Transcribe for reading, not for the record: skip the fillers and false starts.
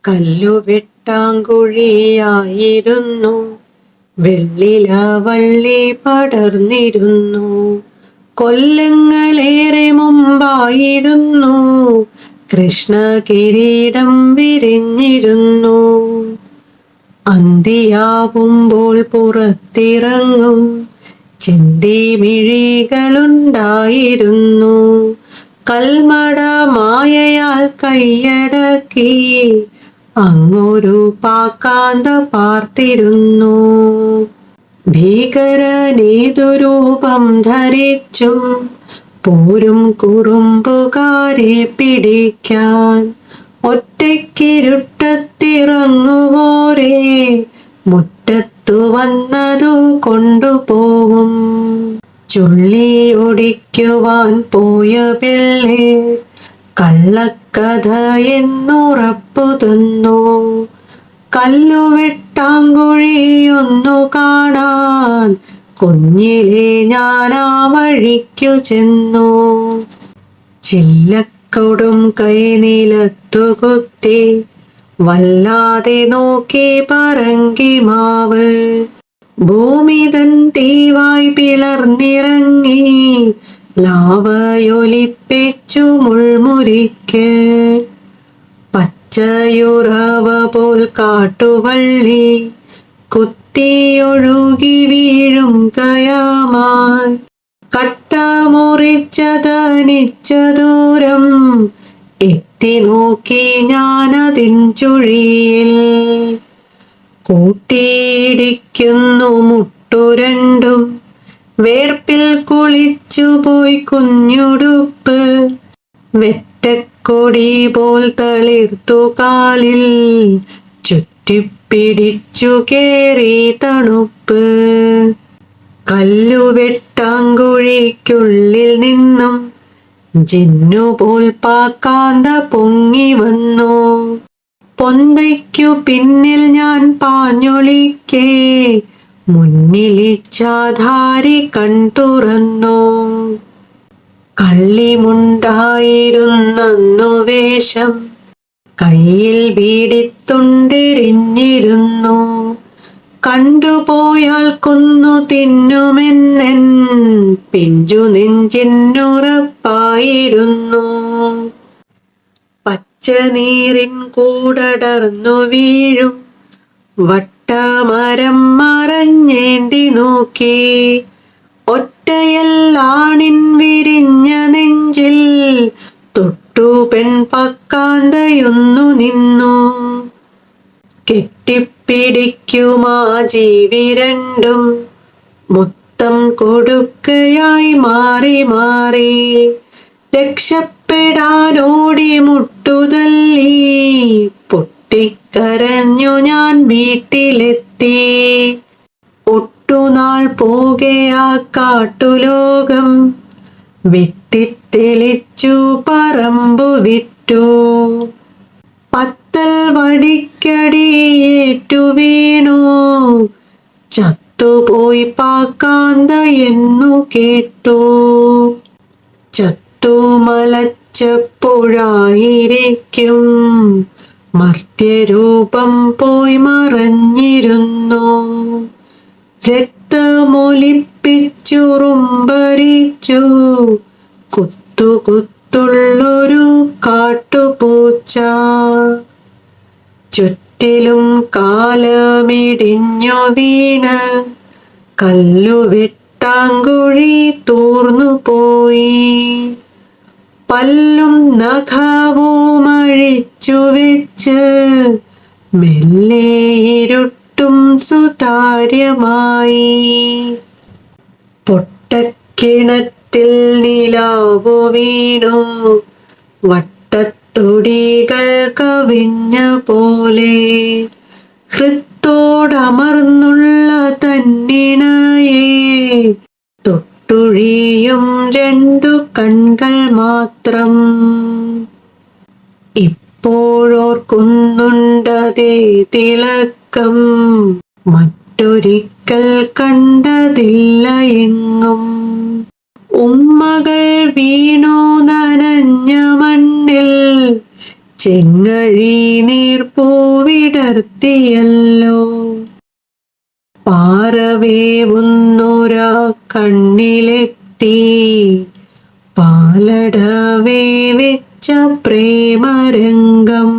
കല്ലുവെട്ടാങ്കുഴിയായിരുന്നു, വെള്ളില വള്ളി പടർന്നിരുന്നു. കൊല്ലങ്ങളേറെ മുമ്പായിരുന്നു, കൃഷ്ണകിരീടം വിരിഞ്ഞിരുന്നു. അന്തിയാവുമ്പോൾ പുറത്തിറങ്ങും ചിന്തിമിഴികളുണ്ടായിരുന്നു. കൽമട മായയാൽ കൈയടക്കി അങ്ങൊരു പാക്കാന്ത പാർത്തിരുന്നു. ഭീകരനേതു രൂപം ധരിച്ചും പോരും കുറുമ്പുകാരെ പിടിക്കാൻ. ഒറ്റയ്ക്കിരുട്ടത്തിറങ്ങുവോരെ മുറ്റത്തു വന്നതു കൊണ്ടുപോവും. ചുള്ളിയൊടിക്കുവാൻ പോയ പിള്ളേ കള്ളക്കഥ എന്നുറപ്പു തന്നു. കല്ലുവെട്ടാങ്കുഴിയൊന്നു കാണാൻ കുഞ്ഞിലേ ഞാനാ വഴിക്കു ചെന്നു. ചില്ലക്കൊടും കൈ നിലത്തുകുത്തി വല്ലാതെ നോക്കി പറങ്കിമാവ്. ഭൂമിതൻ തീവായി പിളർന്നിറങ്ങി ലാവയൊലിപ്പിച്ചു മുൾമുരിക്ക്. പച്ചയുറവ പോൽ കാട്ടുവള്ളി കുത്തിയൊഴുകി വീഴും കയാമായി. കട്ട മുറിച്ചതനിച്ച ദൂരം എത്തി നോക്കി ഞാനതിൻ ചുഴിയിൽ. കൂട്ടിയിടിക്കുന്നു മുട്ടുരണ്ടും, വേർപ്പിൽ കുളിച്ചുപോയി കുഞ്ഞുടുപ്പ്. വെറ്റക്കൊടി പോൽ തളിർത്തു കാലിൽ, ചുറ്റിപ്പിടിച്ചു കേറി തണുപ്പ്. കല്ലുവെട്ടാങ്കുഴിക്കുള്ളിൽ നിന്നും ജിന്നുപോൽ പാക്കാന്ത പൊങ്ങി വന്നു. പൊന്തയ്ക്കു പിന്നിൽ ഞാൻ പാഞ്ഞൊളിക്കേ മുന്നിലിച്ഛാധാരി കൺതുറന്നു. കള്ളിമുണ്ടായിരുന്നന്നു വേഷം, കയ്യിൽ ബീഡിത്തുണ്ടെരിഞ്ഞിരുന്നു. കണ്ടുപോയാൽ കൊന്നു തിന്നുമെന്നെൻ പിഞ്ചു നെഞ്ചിനുറപ്പായിരുന്നു. പച്ചനീറിൻ കൂടടർന്നു വീഴും വട്ടമരം മറഞ്ഞേന്തി നോക്കി. ഒറ്റയല്ലാണിൻ വിരിഞ്ഞ നെഞ്ചിൽ തൊട്ടു പെൺപക്കാന്തയൊന്നു നിന്നു. കെട്ടിപ്പിടിക്കുമാ ജീവി രണ്ടും മുത്തം കൊടുക്കയായി മാറി മാറി. രക്ഷപ്പെടാനോടി മുട്ടുതല്ലി പൊട്ടിക്കരഞ്ഞു ഞാൻ വീട്ടിലെത്തി. ഒട്ടുനാൾ പോകയാ കാട്ടുലോകം വെട്ടിത്തെളിച്ചു പറമ്പു വിറ്റു. പത്തൽ വടിക്കടിയേറ്റു വീണു, ചത്തുപോയി പാക്കാന്ത എന്നു കേട്ടു. ചത്തുമലച്ചപ്പോഴായിരിക്കും മർത്യരൂപം പോയി മറഞ്ഞിരുന്നു. രക്തമൊലിപ്പിച്ചുറുമ്പരിച്ചു കുത്തുകുത്തുള്ളൊരു കാട്ടുപൂച്ച. ചുറ്റിലും കാലമിടിഞ്ഞു വീണ് കല്ലുവെട്ടാങ്കുഴി തൂർന്നു പോയി. പല്ലും നഖവും അഴിച്ചു വെച്ച് മെല്ലെ ഇരുട്ടും സുതാര്യമായി. പൊട്ടക്കിണറ്റിൽ നിലാവു വീണു, വട്ടത്തൊടികൾ കവിഞ്ഞ പോലെ. ഹൃത്തോടമർന്നുള്ള തന്നിണയെ തൊട്ടുഴിയും രണ്ടു കൺകൾ മാത്രം. ഇപ്പോഴോർക്കുന്നുണ്ടതേ തിളക്കം, മറ്റൊരിക്കൽ കണ്ടതില്ല എങ്ങും. ഉമ്മകൾ വീണു നനഞ്ഞ മണ്ണിൽ ചെങ്ങഴി നീർപ്പൂവിടർത്തിയല്ലോ. പാറവേവുന്നൊരാ കണ്ണിലെത്തി പാലടവേ വെച്ച പ്രേമരംഗം.